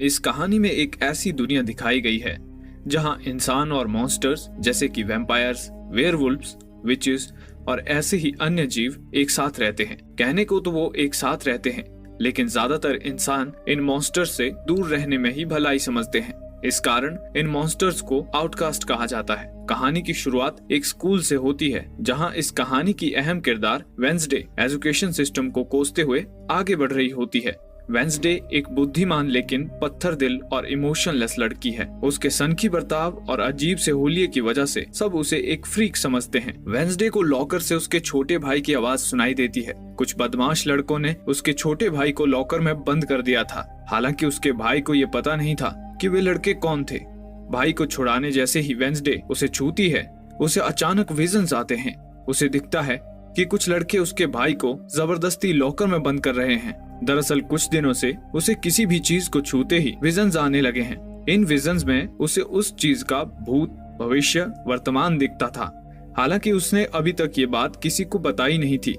इस कहानी में एक ऐसी दुनिया दिखाई गई है जहां इंसान और मॉन्स्टर्स जैसे कि वैम्पायर्स, वेयरवुल्व्स, विचेस और ऐसे ही अन्य जीव एक साथ रहते हैं। कहने को तो वो एक साथ रहते हैं, लेकिन ज्यादातर इंसान इन मॉन्स्टर्स से दूर रहने में ही भलाई समझते हैं। इस कारण इन मॉन्स्टर्स को आउटकास्ट कहा जाता है। कहानी की शुरुआत एक स्कूल से होती है, जहां इस कहानी की अहम किरदार वेंसडे एजुकेशन सिस्टम को कोसते हुए आगे बढ़ रही होती है। वेंसडे एक बुद्धिमान लेकिन पत्थर दिल और इमोशनलेस लड़की है। उसके सनकी बर्ताव और अजीब से होलिये की वजह से सब उसे एक फ्रीक समझते हैं। वेंसडे को लॉकर से उसके छोटे भाई की आवाज सुनाई देती है। कुछ बदमाश लड़कों ने उसके छोटे भाई को लॉकर में बंद कर दिया था। हालांकि उसके भाई को ये पता नहीं था कि वे लड़के कौन थे। भाई को छुड़ाने जैसे ही वेंसडे उसे छूती है, उसे अचानक विजन्स आते हैं। उसे दिखता है कि कुछ लड़के उसके भाई को जबरदस्ती लॉकर में बंद कर रहे हैं। दरअसल कुछ दिनों से उसे किसी भी चीज को छूते ही विजन्स आने लगे हैं। इन विजन्स में उसे उस चीज का भूत, भविष्य, वर्तमान दिखता था। हालांकि उसने अभी तक ये बात किसी को बताई नहीं थी।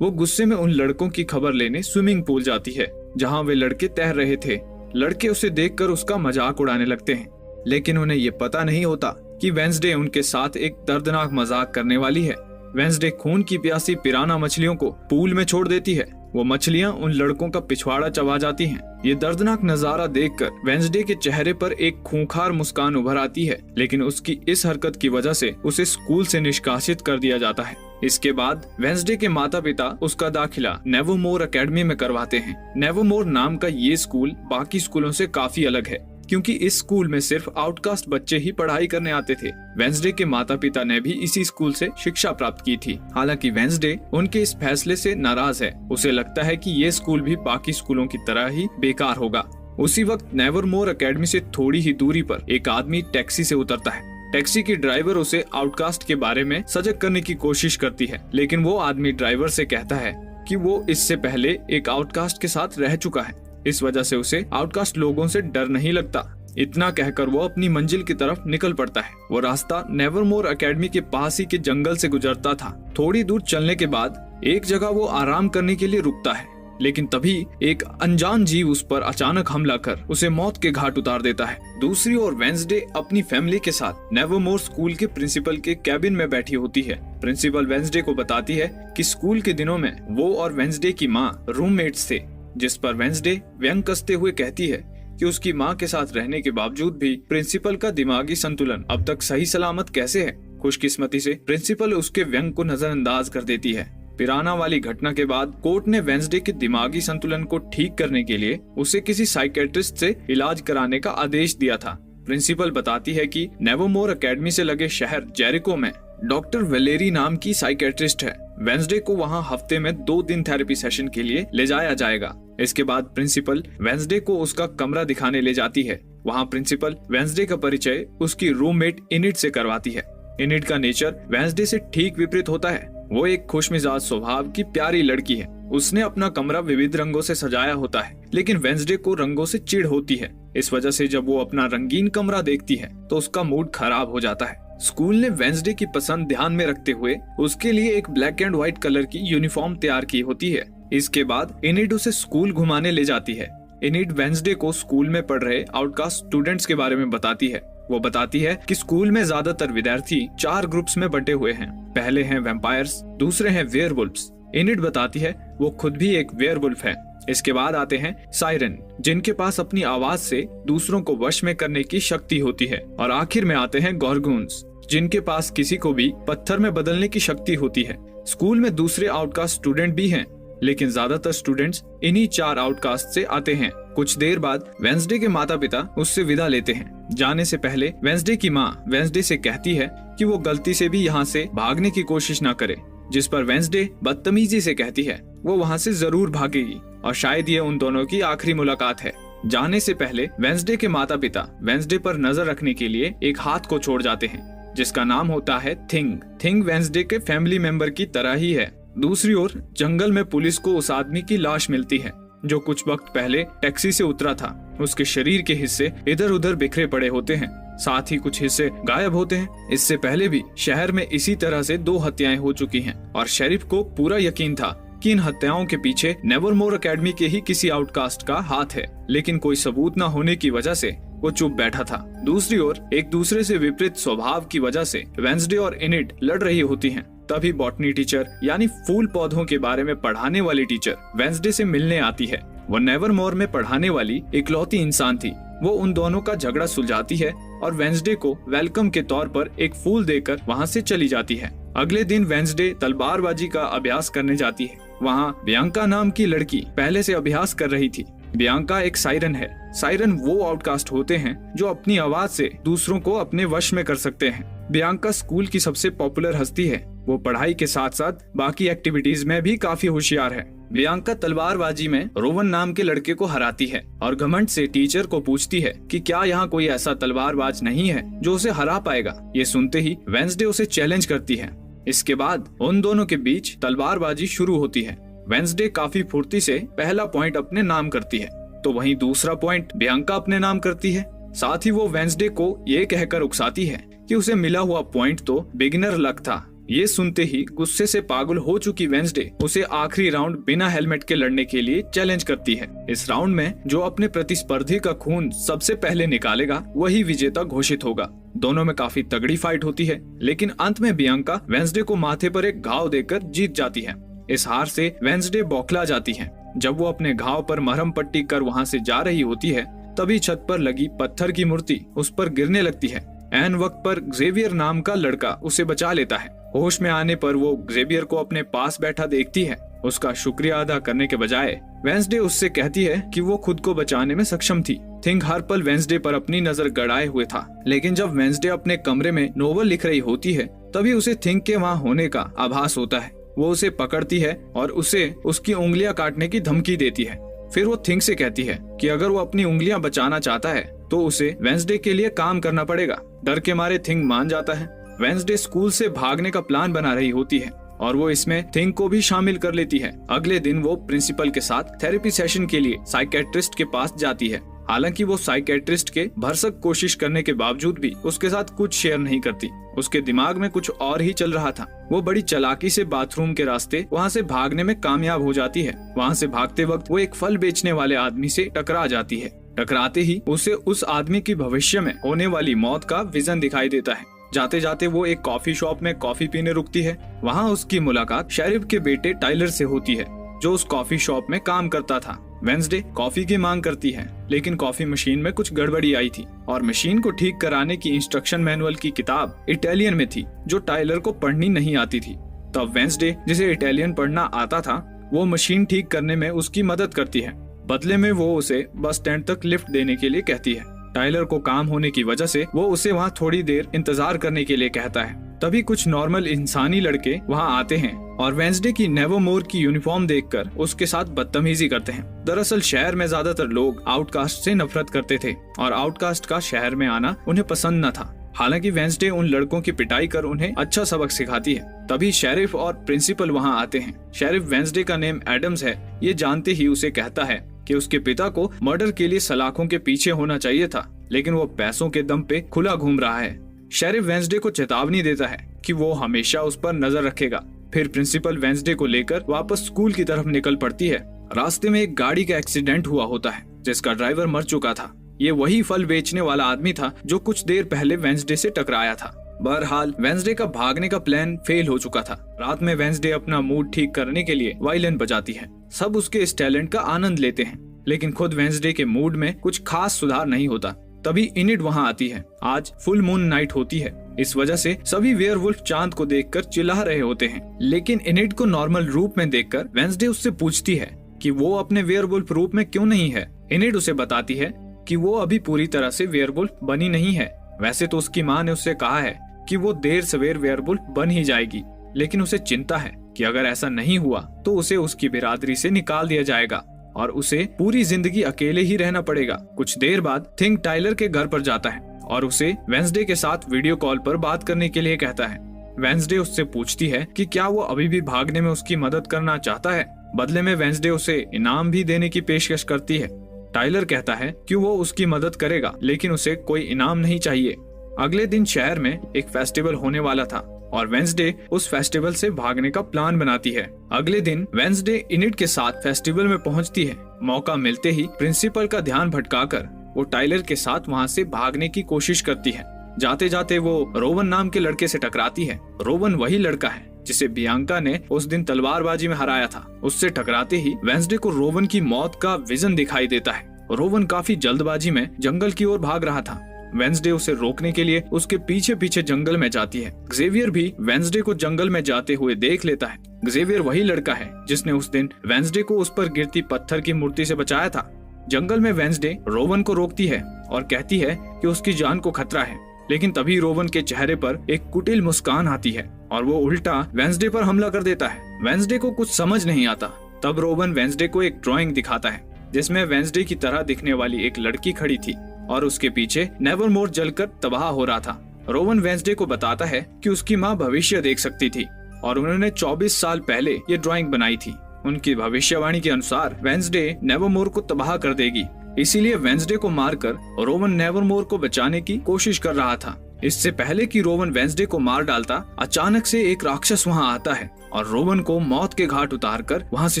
वो गुस्से में उन लड़कों की खबर लेने स्विमिंग पूल जाती है, जहां वे लड़के तैर रहे थे। लड़के उसे देखकर उसका मजाक उड़ाने लगते हैं, लेकिन उन्हें ये पता नहीं होता कि वेंसडे उनके साथ एक दर्दनाक मजाक करने वाली है। वेंसडे खून की प्यासी पिराना मछलियों को पूल में छोड़ देती है। वो मछलियां उन लड़कों का पिछवाड़ा चबा जाती हैं। ये दर्दनाक नजारा देखकर वेंसडे के चेहरे पर एक खूंखार मुस्कान उभर आती है, लेकिन उसकी इस हरकत की वजह से उसे स्कूल से निष्कासित कर दिया जाता है। इसके बाद वेंसडे के माता पिता उसका दाखिला नेवरमोर एकेडमी में करवाते हैं। नेवरमोर नाम का ये स्कूल बाकी स्कूलों से काफी अलग है, क्योंकि इस स्कूल में सिर्फ आउटकास्ट बच्चे ही पढ़ाई करने आते थे। वेंसडे के माता पिता ने भी इसी स्कूल से शिक्षा प्राप्त की थी। हालांकि वेंसडे उनके इस फैसले से नाराज है। उसे लगता है कि ये स्कूल भी बाकी स्कूलों की तरह ही बेकार होगा। उसी वक्त नेवरमोर एकेडमी से थोड़ी ही दूरी पर एक आदमी टैक्सी से उतरता है। टैक्सी की ड्राइवर उसे आउटकास्ट के बारे में सजग करने की कोशिश करती है, लेकिन वो आदमी ड्राइवर से कहता है कि वो इससे पहले एक आउटकास्ट के साथ रह चुका है। इस वजह से उसे आउटकास्ट लोगों से डर नहीं लगता। इतना कहकर वो अपनी मंजिल की तरफ निकल पड़ता है। वो रास्ता नेवरमोर एकेडमी के पास ही के जंगल से गुजरता था। थोड़ी दूर चलने के बाद एक जगह वो आराम करने के लिए रुकता है, लेकिन तभी एक अनजान जीव उस पर अचानक हमला कर उसे मौत के घाट उतार देता है। दूसरी ओर वेंसडे अपनी फैमिली के साथ नेवरमोर स्कूल के प्रिंसिपल के कैबिन में बैठी होती है। प्रिंसिपल वेंसडे को बताती है कि स्कूल के दिनों में वो और वेंसडे की माँ रूममेट्स थे, जिस पर वेंसडे व्यंग कसते हुए कहती है कि उसकी माँ के साथ रहने के बावजूद भी प्रिंसिपल का दिमागी संतुलन अब तक सही सलामत कैसे है। खुशकिस्मती से प्रिंसिपल उसके व्यंग को नजरअंदाज कर देती है। पिराना वाली घटना के बाद कोर्ट ने वेंसडे के दिमागी संतुलन को ठीक करने के लिए उसे किसी साइकेट्रिस्ट से इलाज कराने का आदेश दिया था। प्रिंसिपल बताती है कि नेवरमोर एकेडमी से लगे शहर जेरिको में डॉक्टर वेलेरी नाम की साइकेट्रिस्ट है। वेंसडे को वहां हफ्ते में 2 दिन थेरेपी सेशन के लिए ले जाया जाएगा। इसके बाद प्रिंसिपल वेंसडे को उसका कमरा दिखाने ले जाती है। वहां प्रिंसिपल वेंसडे का परिचय उसकी रूममेट इनिड से करवाती है। इनिड का नेचर वेंसडे से ठीक विपरीत होता है। वो एक खुशमिजाज स्वभाव की प्यारी लड़की है। उसने अपना कमरा विविध रंगों से सजाया होता है, लेकिन वेंसडे को रंगों से चिढ़ होती है। इस वजह से जब वो अपना रंगीन कमरा देखती है तो उसका मूड खराब हो जाता है। स्कूल ने वेंसडे की पसंद ध्यान में रखते हुए उसके लिए एक ब्लैक एंड व्हाइट कलर की यूनिफॉर्म तैयार की होती है। इसके बाद इनिड उसे स्कूल घुमाने ले जाती है। इनिड वेंसडे को स्कूल में पढ़ रहे आउटकास्ट स्टूडेंट्स के बारे में बताती है। वो बताती है कि स्कूल में ज्यादातर विद्यार्थी 4 ग्रुप्स में बंटे हुए हैं। पहले हैं वैम्पायर्स, दूसरे हैं वेयरवुल्व्स। इनिड बताती है वो खुद भी एक वेयरवुल्फ है। इसके बाद आते हैं साइरन, जिनके पास अपनी आवाज से दूसरों को वश में करने की शक्ति होती है। और आखिर में आते हैं गॉर्गोन्स, जिनके पास किसी को भी पत्थर में बदलने की शक्ति होती है। स्कूल में दूसरे आउटकास्ट स्टूडेंट भी हैं, लेकिन ज्यादातर स्टूडेंट्स इन्हीं 4 आउटकास्ट से आते हैं। कुछ देर बाद वेंसडे के माता पिता उससे विदा लेते हैं। जाने से पहले वेंसडे की माँ वेंसडे से कहती है कि वो गलती से भी यहाँ से भागने की कोशिश न करे, जिस पर वेंसडे बदतमीजी से कहती है वो वहाँ से जरूर भागेगी और शायद ये उन दोनों की आखिरी मुलाकात है। जाने से पहले वेंसडे के माता पिता वेंसडे पर नजर रखने के लिए एक हाथ को छोड़ जाते हैं, जिसका नाम होता है थिंग। थिंग वेंसडे के फैमिली मेंबर की तरह ही है। दूसरी ओर जंगल में पुलिस को उस आदमी की लाश मिलती है जो कुछ वक्त पहले टैक्सी से उतरा था। उसके शरीर के हिस्से इधर उधर बिखरे पड़े होते हैं, साथ ही कुछ हिस्से गायब होते हैं। इससे पहले भी शहर में इसी तरह से 2 हत्याएं हो चुकी हैं और शेरिफ को पूरा यकीन था कि इन हत्याओं के पीछे नेवरमोर एकेडमी के ही किसी आउटकास्ट का हाथ है, लेकिन कोई सबूत न होने की वजह से वो चुप बैठा था। दूसरी ओर एक दूसरे से विपरीत स्वभाव की वजह से वेंसडे और इनिड लड़ रही होती हैं। तभी बॉटनी टीचर यानी फूल पौधों के बारे में पढ़ाने वाली टीचर वेंसडे से मिलने आती है। वो नेवरमोर में पढ़ाने वाली इकलौती इंसान थी। वो उन दोनों का झगड़ा सुलझाती है और वेंसडे को वेलकम के तौर पर एक फूल देकर वहाँ से चली जाती है। अगले दिन वेंसडे तलवारबाजी का अभ्यास करने जाती है। वहाँ बियांका नाम की लड़की पहले से अभ्यास कर रही थी। बियांका एक सायरन है। सायरन वो आउटकास्ट होते हैं जो अपनी आवाज से दूसरों को अपने वश में कर सकते हैं। बियांका स्कूल की सबसे पॉपुलर हस्ती है। वो पढ़ाई के साथ साथ बाकी एक्टिविटीज में भी काफी होशियार है। बियांका तलवारबाजी में रोवन नाम के लड़के को हराती है और घमंड से टीचर को पूछती है कि क्या यहाँ कोई ऐसा तलवारबाज नहीं है जो उसे हरा पाएगा। ये सुनते ही वेंसडे उसे चैलेंज करती है। इसके बाद उन दोनों के बीच तलवारबाजी शुरू होती है। वेंसडे काफी फुर्ती से पहला पॉइंट अपने नाम करती है, तो वहीं दूसरा पॉइंट बियांका अपने नाम करती है। साथ ही वो वेंसडे को ये कहकर उकसाती है कि उसे मिला हुआ पॉइंट तो बिगिनर लक था। ये सुनते ही गुस्से से पागल हो चुकी वेंसडे उसे आखिरी राउंड बिना हेलमेट के लड़ने के लिए चैलेंज करती है। इस राउंड में जो अपने प्रतिस्पर्धी का खून सबसे पहले निकालेगा वही विजेता घोषित होगा। दोनों में काफी तगड़ी फाइट होती है, लेकिन अंत में बियांका वेंसडे को माथे पर एक घाव देकर जीत जाती है। इस हार से वेंसडे बौखला जाती है। जब वो अपने घाव पर मरहम पट्टी कर वहाँ से जा रही होती है, तभी छत पर लगी पत्थर की मूर्ति उस पर गिरने लगती है। ऐन वक्त पर जेवियर नाम का लड़का उसे बचा लेता है। होश में आने पर वो जेवियर को अपने पास बैठा देखती है। उसका शुक्रिया अदा करने के बजाय वेंसडे उससे कहती है कि वो खुद को बचाने में सक्षम थी। थिंग हर पल वेंसडे पर अपनी नजर गड़ाए हुए था, लेकिन जब वेंसडे अपने कमरे में नोवेल लिख रही होती है तभी उसे थिंग के वहाँ होने का आभास होता है। वो उसे पकड़ती है और उसे उसकी उंगलियां काटने की धमकी देती है। फिर वो थिंग से कहती है कि अगर वो अपनी उंगलियां बचाना चाहता है तो उसे वेंसडे के लिए काम करना पड़ेगा। डर के मारे थिंग मान जाता है। वेंसडे स्कूल से भागने का प्लान बना रही होती है और वो इसमें थिंग को भी शामिल कर लेती है। अगले दिन वो प्रिंसिपल के साथ थेरेपी सेशन के लिए साइकेट्रिस्ट के पास जाती है। हालांकि वो साइकेट्रिस्ट के भरसक कोशिश करने के बावजूद भी उसके साथ कुछ शेयर नहीं करती। उसके दिमाग में कुछ और ही चल रहा था। वो बड़ी चालाकी से बाथरूम के रास्ते वहाँ से भागने में कामयाब हो जाती है। वहाँ से भागते वक्त वो एक फल बेचने वाले आदमी से टकरा जाती है। टकराते ही उसे उस आदमी की भविष्य में होने वाली मौत का विजन दिखाई देता है। जाते जाते वो एक कॉफी शॉप में कॉफी पीने रुकती है। वहाँ उसकी मुलाकात शेरिफ के बेटे टाइलर से होती है, जो उस कॉफी शॉप में काम करता था। वेंसडे कॉफी की मांग करती है, लेकिन कॉफी मशीन में कुछ गड़बड़ी आई थी और मशीन को ठीक कराने की इंस्ट्रक्शन मैनुअल की किताब इटालियन में थी, जो टाइलर को पढ़नी नहीं आती थी। तब वेंसडे, जिसे इटालियन पढ़ना आता था, वो मशीन ठीक करने में उसकी मदद करती है। बदले में वो उसे बस स्टैंड तक लिफ्ट देने के लिए कहती है। टाइलर को काम होने की वजह से वो उसे वहाँ थोड़ी देर इंतजार करने के लिए कहता है। तभी कुछ नॉर्मल इंसानी लड़के वहाँ आते हैं और वेंसडे की नेवरमोर की यूनिफॉर्म देखकर उसके साथ बदतमीजी करते हैं। दरअसल शहर में ज्यादातर लोग आउटकास्ट से नफरत करते थे और आउटकास्ट का शहर में आना उन्हें पसंद न था। हालांकि वेंसडे उन लड़कों की पिटाई कर उन्हें अच्छा सबक सिखाती है। तभी शेरिफ और प्रिंसिपल वहाँ आते हैं। शेरिफ वेंसडे का नेम एडम्स है, ये जानते ही उसे कहता है कि उसके पिता को मर्डर के लिए सलाखों के पीछे होना चाहिए था, लेकिन वो पैसों के दम पे खुला घूम रहा है। शेरिफ वेंसडे को चेतावनी देता है कि वो हमेशा उस पर नजर रखेगा। फिर प्रिंसिपल वेंसडे को लेकर वापस स्कूल की तरफ निकल पड़ती है। रास्ते में एक गाड़ी का एक्सीडेंट हुआ होता है, जिसका ड्राइवर मर चुका था। ये वही फल बेचने वाला आदमी था जो कुछ देर पहले वेंसडे से टकराया था। बहरहाल वेंसडे का भागने का प्लान फेल हो चुका था। रात में वेंसडे अपना मूड ठीक करने के लिए वायलिन बजाती है। सब उसके इस टैलेंट का आनंद लेते हैं, लेकिन खुद वेंसडे के मूड में कुछ खास सुधार नहीं होता। तभी इनिड वहाँ आती है। आज फुल मून नाइट होती है, इस वजह से सभी वेयरवुल्फ चांद को देखकर चिल्ला रहे होते हैं। लेकिन इनिड को नॉर्मल रूप में देखकर वेंसडे उससे पूछती है कि वो अपने वेयरवुल्फ रूप में क्यों नहीं है। इनिड उसे बताती है कि वो अभी पूरी तरह से वेयरवुल्फ बनी नहीं है। वैसे तो उसकी माँ ने उससे कहा है कि वो देर सवेर वेयरवुल्फ बन ही जाएगी, लेकिन उसे चिंता है कि अगर ऐसा नहीं हुआ तो उसे उसकी बिरादरी से निकाल दिया जाएगा और उसे पूरी जिंदगी अकेले ही रहना पड़ेगा। कुछ देर बाद थिंग टाइलर के घर पर जाता है और उसे वेंसडे के साथ वीडियो कॉल पर बात करने के लिए कहता है। वेंसडे उससे पूछती है कि क्या वो अभी भी भागने में उसकी मदद करना चाहता है। बदले में वेंसडे उसे इनाम भी देने की पेशकश करती है। टाइलर कहता है कि वो उसकी मदद करेगा, लेकिन उसे कोई इनाम नहीं चाहिए। अगले दिन शहर में एक फेस्टिवल होने वाला था। और वेंसडे उस फेस्टिवल से भागने का प्लान बनाती है। अगले दिन वेंसडे इनिड के साथ फेस्टिवल में पहुंचती है। मौका मिलते ही प्रिंसिपल का ध्यान भटकाकर वो टाइलर के साथ वहां से भागने की कोशिश करती है। जाते जाते वो रोवन नाम के लड़के से टकराती है। रोवन वही लड़का है जिसे बियांका ने उस दिन तलवारबाजी में हराया था। उससे टकराते ही वेंसडे को रोवन की मौत का विजन दिखाई देता है। रोवन काफी जल्दबाजी में जंगल की ओर भाग रहा था। वेंसडे उसे रोकने के लिए उसके पीछे पीछे जंगल में जाती है। ज़ेवियर भी वेंसडे को जंगल में जाते हुए देख लेता है। ज़ेवियर वही लड़का है जिसने उस दिन वेंसडे को उस पर गिरती पत्थर की मूर्ति से बचाया था। जंगल में वेंसडे रोवन को रोकती है और कहती है कि उसकी जान को खतरा है, लेकिन तभी रोवन के चेहरे पर एक कुटिल मुस्कान आती है और वो उल्टा वेंसडे पर हमला कर देता है। वेंसडे को कुछ समझ नहीं आता। तब रोवन वेंसडे को एक ड्राइंग दिखाता है जिसमें वेंसडे की तरह दिखने वाली एक लड़की खड़ी थी और उसके पीछे नेवरमोर जलकर तबाह हो रहा था। रोवन वेंसडे को बताता है कि उसकी माँ भविष्य देख सकती थी और उन्होंने 24 साल पहले ये ड्राइंग बनाई थी। उनकी भविष्यवाणी के अनुसार वेंसडे नेवरमोर को तबाह कर देगी, इसीलिए वेंसडे को मारकर रोवन नेवरमोर को बचाने की कोशिश कर रहा था। इससे पहले कि रोवन वेंसडे को मार डालता, अचानक से एक राक्षस वहां आता है और रोवन को मौत के घाट उतारकर वहां से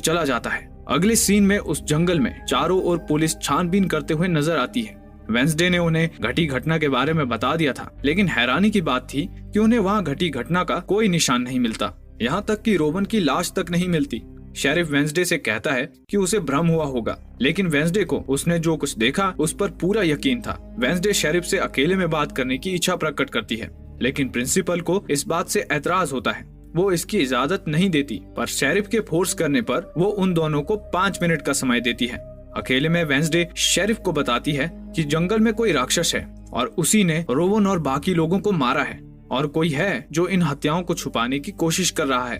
चला जाता है। अगले सीन में उस जंगल में चारों ओर पुलिस छानबीन करते हुए नजर आती है। वेंसडे ने उन्हें घटी घटना के बारे में बता दिया था, लेकिन हैरानी की बात थी कि उन्हें वहां घटी घटना का कोई निशान नहीं मिलता। यहाँ तक कि रोवन की लाश तक नहीं मिलती। शेरिफ वेंसडे से कहता है कि उसे भ्रम हुआ होगा, लेकिन वेंसडे को उसने जो कुछ देखा उस पर पूरा यकीन था। वेंसडे शेरिफ से अकेले में बात करने की इच्छा प्रकट करती है, लेकिन प्रिंसिपल को इस बात से एतराज होता है। वो इसकी इजाजत नहीं देती, पर शेरिफ के फोर्स करने पर वो उन दोनों को 5 मिनट का समय देती है। अकेले में वेंसडे शेरिफ को बताती है कि जंगल में कोई राक्षस है और उसी ने रोवन और बाकी लोगों को मारा है और कोई है जो इन हत्याओं को छुपाने की कोशिश कर रहा है।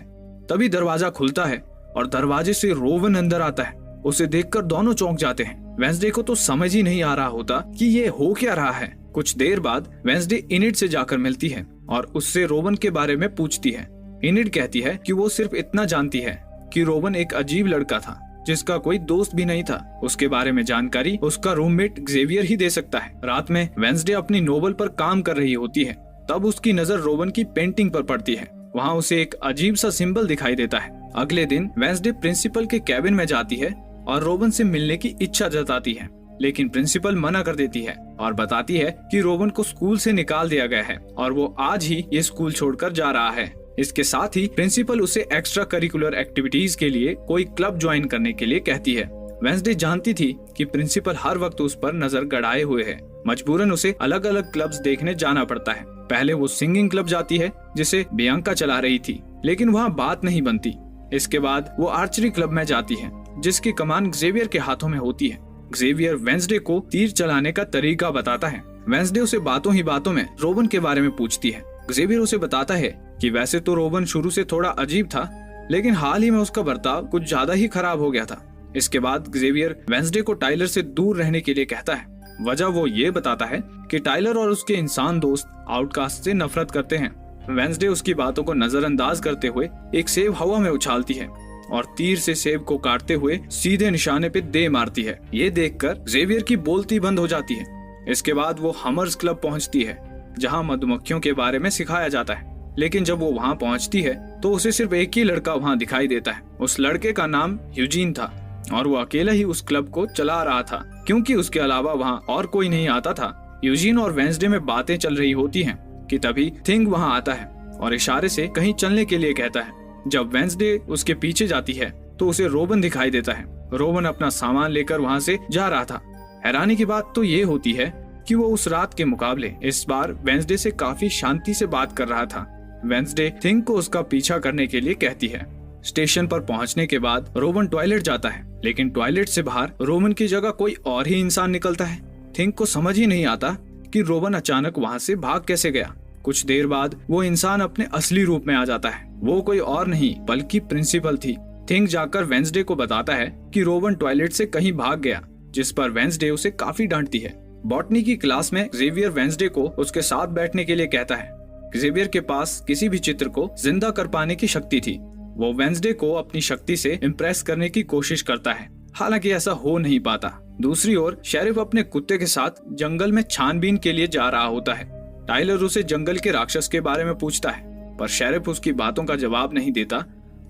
तभी दरवाजा खुलता है और दरवाजे से रोवन अंदर आता है। उसे देखकर दोनों चौंक जाते हैं। वेंसडे को तो समझ ही नहीं आ रहा होता कि ये हो क्या रहा है। कुछ देर बाद वेंसडे इनिड से जाकर मिलती है और उससे रोवन के बारे में पूछती है। इनिड कहती है कि वो सिर्फ इतना जानती है कि रोवन एक अजीब लड़का था जिसका कोई दोस्त भी नहीं था। उसके बारे में जानकारी उसका रूममेट ज़ेवियर ही दे सकता है। रात में वेंसडे अपनी नोवेल पर काम कर रही होती है, तब उसकी नजर रोवन की पेंटिंग पर पड़ती है। वहाँ उसे एक अजीब सा सिंबल दिखाई देता है। अगले दिन वेंसडे प्रिंसिपल के कैबिन में जाती है और रोवन से मिलने की इच्छा जताती है, लेकिन प्रिंसिपल मना कर देती है और बताती है कि रोवन को स्कूल से निकाल दिया गया है और वो आज ही ये स्कूल छोड़कर जा रहा है। इसके साथ ही प्रिंसिपल उसे एक्स्ट्रा करिकुलर एक्टिविटीज के लिए कोई क्लब ज्वाइन करने के लिए कहती है। वेंसडे जानती थी कि प्रिंसिपल हर वक्त उस पर नजर गड़ाए हुए है। मजबूरन उसे अलग अलग क्लब्स देखने जाना पड़ता है। पहले वो सिंगिंग क्लब जाती है जिसे बियांका चला रही थी, लेकिन वहाँ बात नहीं बनती। इसके बाद वो आर्चरी क्लब में जाती है जिसकी कमान ज़ेवियर के हाथों में होती है। ज़ेवियर वेंसडे को तीर चलाने का तरीका बताता है। वेंसडे उसे बातों ही बातों में रोवन के बारे में पूछती है। ज़ेवियर उसे बताता है कि वैसे तो रोवन शुरू से थोड़ा अजीब था, लेकिन हाल ही में उसका बर्ताव कुछ ज्यादा ही खराब हो गया था। इसके बाद ज़ेवियर वेंसडे को टाइलर से दूर रहने के लिए कहता है। वजह वो ये बताता है कि टाइलर और उसके इंसान दोस्त आउटकास्ट से नफरत करते हैं। वेंसडे उसकी बातों को नजरअंदाज करते हुए एक सेब हवा में उछालती है और तीर से सेब को काटते हुए सीधे निशाने पे दे मारती है। ये देखकर ज़ेवियर की बोलती बंद हो जाती है। इसके बाद वो हमर्स क्लब पहुंचती है जहां मधुमक्खियों के बारे में सिखाया जाता है, लेकिन जब वो वहां पहुंचती है तो उसे सिर्फ एक ही लड़का वहां दिखाई देता है। उस लड़के का नाम यूजीन था और वो अकेला ही उस क्लब को चला रहा था, क्योंकि उसके अलावा वहां और कोई नहीं आता था। यूजीन और वेंसडे में बातें चल रही होती हैं कि तभी थिंग वहां आता है और इशारे से कहीं चलने के लिए कहता है। जब वेंसडे उसके पीछे जाती है तो उसे रोवन दिखाई देता है। रोवन अपना सामान लेकर वहां से जा रहा था। हैरानी की बात तो ये होती है कि वो उस रात के मुकाबले इस बार वेंसडे से काफी शांति से बात कर रहा था। वेंसडे थिंग को उसका पीछा करने के लिए कहती है। स्टेशन पर पहुंचने के बाद रोवन टॉयलेट जाता है, लेकिन टॉयलेट से बाहर रोवन की जगह कोई और ही इंसान निकलता है। थिंग को समझ ही नहीं आता कि रोवन अचानक वहां से भाग कैसे गया। कुछ देर बाद वो इंसान अपने असली रूप में आ जाता है। वो कोई और नहीं बल्कि प्रिंसिपल थी। थिंग जाकर वेंसडे को बताता है कि रोवन टॉयलेट से कहीं भाग गया, जिस पर वेंसडे उसे काफी डांटती है। बॉटनी की क्लास में ज़ेवियर वेंसडे को उसके साथ बैठने के लिए कहता है। ज़ेवियर के पास किसी भी चित्र को जिंदा कर पाने की शक्ति थी। वो वेंसडे को अपनी शक्ति से इम्प्रेस करने की कोशिश करता है, हालांकि ऐसा हो नहीं पाता। दूसरी ओर शेरिफ अपने कुत्ते के साथ जंगल में छानबीन के लिए जा रहा होता है। टाइलर उसे जंगल के राक्षस के बारे में पूछता है। पर शेरिफ उसकी बातों का जवाब नहीं देता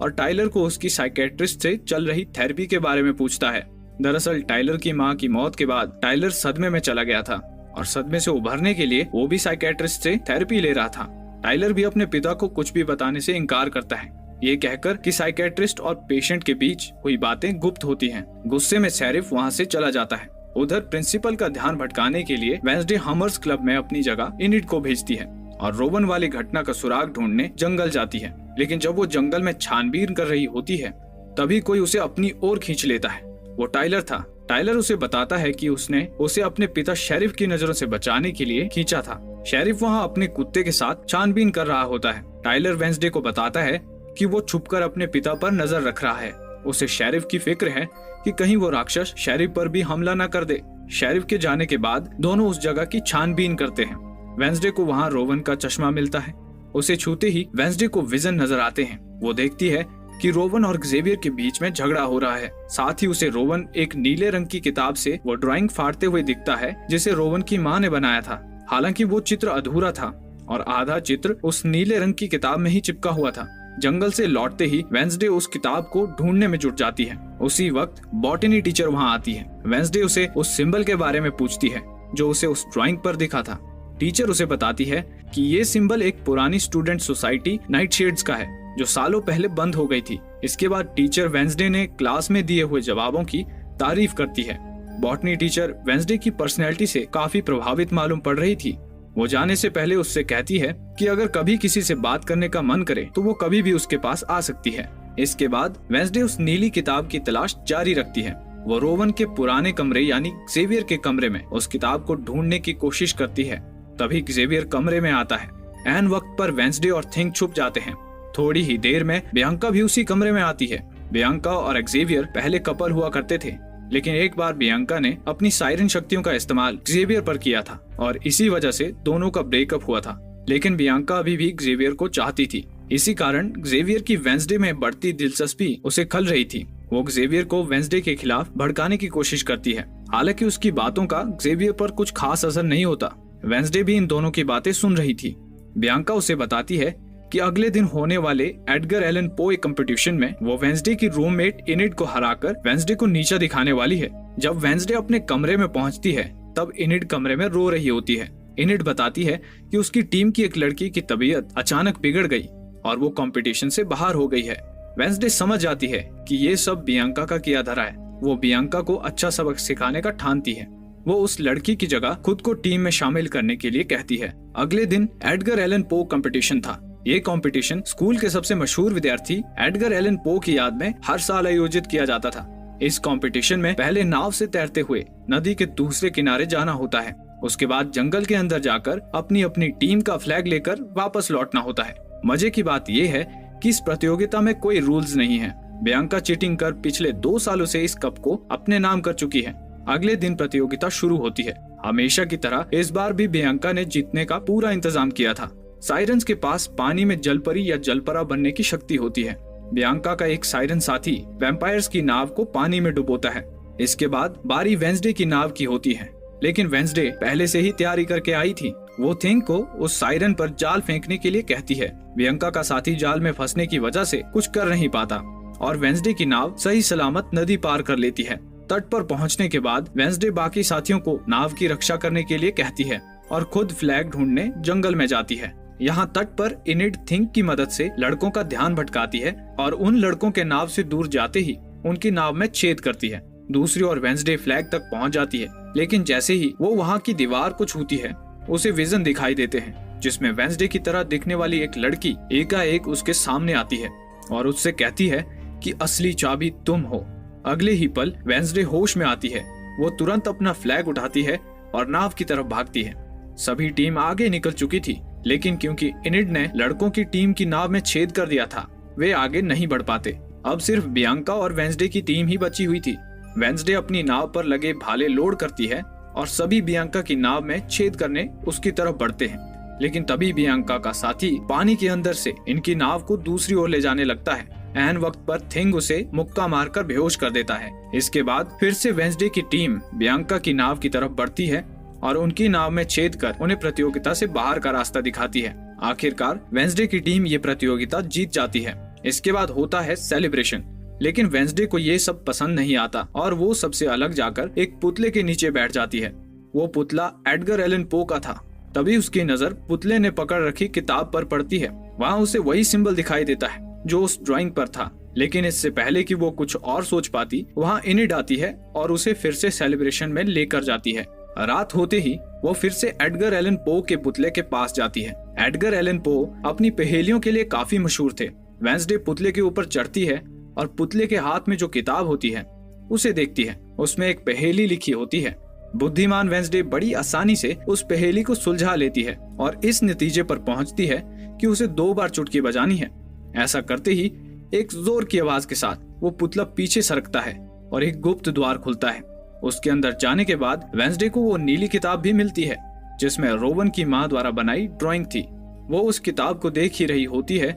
और टाइलर को उसकी साइकेट्रिस्ट से चल रही थेरेपी के बारे में पूछता है। दरअसल टाइलर की मां की मौत के बाद टाइलर सदमे में चला गया था और सदमे से उभरने के लिए वो भी साइकेट्रिस्ट से थेरेपी ले रहा था। टाइलर भी अपने पिता को कुछ भी बताने से इनकार करता है, ये कहकर कि साइकेट्रिस्ट और पेशेंट के बीच हुई बातें गुप्त होती हैं। गुस्से में शेरिफ वहाँ से चला जाता है। उधर प्रिंसिपल का ध्यान भटकाने के लिए वेंसडे हमर्स क्लब में अपनी जगह इनिड को भेजती है और रोवन वाली घटना का सुराग ढूंढने जंगल जाती है। लेकिन जब वो जंगल में छानबीन कर रही होती है तभी कोई उसे अपनी ओर खींच लेता है। वो टाइलर था। टाइलर उसे बताता है कि उसने उसे अपने पिता शेरिफ की नजरों से बचाने के लिए खींचा था। शेरिफ वहाँ अपने कुत्ते के साथ छानबीन कर रहा होता है। टाइलर वेंसडे को बताता है कि वो छुपकर अपने पिता पर नजर रख रहा है। उसे शेरिफ की फिक्र है कि कहीं वो राक्षस शेरिफ पर भी हमला न कर दे। शेरिफ के जाने के बाद दोनों उस जगह की छानबीन करते हैं। वेंसडे को वहाँ रोवन का चश्मा मिलता है। उसे छूते ही वेंसडे को विजन नजर आते हैं। वो देखती है कि रोवन और ज़ेवियर के बीच में झगड़ा हो रहा है। साथ ही उसे रोवन एक नीले रंग की किताब से वो ड्राइंग फाड़ते हुए दिखता है जिसे रोवन की माँ ने बनाया था। हालांकि वो चित्र अधूरा था और आधा चित्र उस नीले रंग की किताब में ही चिपका हुआ था। जंगल से लौटते ही वेंसडे उस किताब को ढूंढने में जुट जाती है। उसी वक्त बॉटनी टीचर वहाँ आती है। वेंसडे उसे उस सिंबल के बारे में पूछती है जो उसे उस ड्राइंग पर दिखा था। टीचर उसे बताती है कि ये सिंबल एक पुरानी स्टूडेंट सोसाइटी नाइटशेड्स का है जो सालों पहले बंद हो गई थी। इसके बाद टीचर वेंसडे ने क्लास में दिए हुए जवाबों की तारीफ करती है। बॉटनी टीचर वेंसडे की पर्सनैलिटी से काफी प्रभावित मालूम पड़ रही थी। वो जाने से पहले उससे कहती है कि अगर कभी किसी से बात करने का मन करे तो वो कभी भी उसके पास आ सकती है। इसके बाद वेंसडे उस नीली किताब की तलाश जारी रखती है। वो रोवन के पुराने कमरे यानी ज़ेवियर के कमरे में उस किताब को ढूंढने की कोशिश करती है। तभी ज़ेवियर कमरे में आता है। ऐन वक्त पर वेंसडे और थिंग छुप जाते हैं। थोड़ी ही देर में बियांका भी उसी कमरे में आती है। बियांका और ज़ेवियर पहले कपल हुआ करते थे, लेकिन एक बार बियांका ने अपनी सायरन शक्तियों का इस्तेमाल ज़ेवियर पर किया था और इसी वजह से दोनों का ब्रेकअप हुआ था। लेकिन बियांका अभी भी ज़ेवियर को चाहती थी। इसी कारण ज़ेवियर की वेंसडे में बढ़ती दिलचस्पी उसे खल रही थी। वो ज़ेवियर को वेंसडे के खिलाफ भड़काने की कोशिश करती है। हालांकि उसकी बातों का ज़ेवियर पर कुछ खास असर नहीं होता। वेंसडे भी इन दोनों की बातें सुन रही थी। बियांका उसे बताती है कि अगले दिन होने वाले एडगर एलन पोए कंपटीशन में वो वेंसडे की रूममेट इनिड को हराकर वेंसडे को नीचा दिखाने वाली है। जब वेंसडे अपने कमरे में पहुंचती है तब इनिड कमरे में रो रही होती है। इनिड बताती है कि उसकी टीम की एक लड़की की तबीयत अचानक बिगड़ गई और वो कंपटीशन से बाहर हो गई है। वेंसडे समझ जाती है कि ये सब बियांका का किया धरा है। वो बियांका को अच्छा सबक सिखाने का ठानती है। वो उस लड़की की जगह खुद को टीम में शामिल करने के लिए कहती है। अगले दिन एडगर एलन पो कंपटीशन था। ये कंपटीशन स्कूल के सबसे मशहूर विद्यार्थी एडगर एलन पो की याद में हर साल आयोजित किया जाता था। इस कंपटीशन में पहले नाव से तैरते हुए नदी के दूसरे किनारे जाना होता है। उसके बाद जंगल के अंदर जाकर अपनी अपनी टीम का फ्लैग लेकर वापस लौटना होता है। मजे की बात यह है कि इस प्रतियोगिता में कोई रूल्स नहीं है। बियांका चीटिंग कर पिछले 2 सालों से इस कप को अपने नाम कर चुकी है। अगले दिन प्रतियोगिता शुरू होती है। हमेशा की तरह इस बार भी बियांका ने जीतने का पूरा इंतजाम किया था। साइरन्स के पास पानी में जलपरी या जलपरा बनने की शक्ति होती है। बियांका का एक साइरन साथी वैम्पायर्स की नाव को पानी में डुबोता है। इसके बाद बारी वेंसडे की नाव की होती है, लेकिन वेंसडे पहले से ही तैयारी करके आई थी। वो थिंग को उस साइरन पर जाल फेंकने के लिए कहती है। बियांका का साथी जाल में फंसने की वजह से कुछ कर नहीं पाता और वेंसडे की नाव सही सलामत नदी पार कर लेती है। तट पर पहुंचने के बाद वेंसडे बाकी साथियों को नाव की रक्षा करने के लिए कहती है और खुद फ्लैग ढूंढने जंगल में जाती है। यहाँ तट पर इनिड थिंक की मदद से लड़कों का ध्यान भटकाती है और उन लड़कों के नाव से दूर जाते ही उनकी नाव में छेद करती है। दूसरी ओर वेंसडे फ्लैग तक पहुँच जाती है, लेकिन जैसे ही वो वहाँ की दीवार को छूती है उसे विजन दिखाई देते हैं जिसमें वेंसडे की तरह दिखने वाली एक लड़की एकाएक उसके सामने आती है और उससे कहती है कि असली चाबी तुम हो। अगले ही पल वेंसडे होश में आती है। वो तुरंत अपना फ्लैग उठाती है और नाव की तरफ भागती है। सभी टीम आगे निकल चुकी थी, लेकिन क्योंकि इनिड ने लड़कों की टीम की नाव में छेद कर दिया था, वे आगे नहीं बढ़ पाते। अब सिर्फ बियांका और वेंसडे की टीम ही बची हुई थी। वेंसडे अपनी नाव पर लगे भाले लोड करती है और सभी बियांका की नाव में छेद करने उसकी तरफ बढ़ते हैं। लेकिन तभी बियांका का साथी पानी के अंदर से इनकी नाव को दूसरी ओर ले जाने लगता है। ऐन वक्त पर थिंग उसे मुक्का मारकर बेहोश कर देता है। इसके बाद फिर से वेंसडे की टीम बियांका की नाव की तरफ बढ़ती है और उनकी नाव में छेद कर उन्हें प्रतियोगिता से बाहर का रास्ता दिखाती है। आखिरकार वेंसडे की टीम ये प्रतियोगिता जीत जाती है। इसके बाद होता है सेलिब्रेशन, लेकिन वेंसडे को ये सब पसंद नहीं आता और वो सबसे अलग जाकर एक पुतले के नीचे बैठ जाती है। वो पुतला एडगर एलन पो का था। तभी उसकी नजर पुतले ने पकड़ रखी किताब पर पड़ती है। वहाँ उसे वही सिंबल दिखाई देता है जो उस ड्राइंग पर था, लेकिन इससे पहले कि वो कुछ और सोच पाती, वहाँ इनिड आती है और उसे फिर से सेलिब्रेशन में लेकर जाती है। रात होते ही वो फिर से एडगर एलन पो के पुतले के पास जाती है। एडगर एलन पो अपनी पहेलियों के लिए काफी मशहूर थे। वेंसडे पुतले के ऊपर चढ़ती है और पुतले के हाथ में जो किताब होती है उसे देखती है। उसमें एक पहेली लिखी होती है। बुद्धिमान वेंसडे बड़ी आसानी से उस पहेली को सुलझा लेती है और इस नतीजे पर पहुंचती है कि उसे 2 बार चुटकी बजानी है। ऐसा करते ही एक जोर की आवाज के साथ वो पुतला पीछे सरकता है और एक गुप्त द्वार खुलता है। उसके अंदर जाने के बाद वेंसडे को वो नीली किताब भी मिलती है जिसमें रोवन की माँ द्वारा बनाई ड्राइंग थी। वो उस किताब को देख ही रही होती है,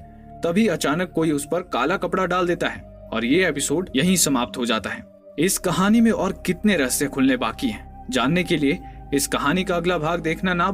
तभी अचानक कोई उस पर काला कपड़ा डाल देता है और ये एपिसोड यहीं समाप्त हो जाता है। इस कहानी में और कितने रहस्य खुलने बाकी हैं, जानने के लिए इस कहानी का अगला भाग देखना ना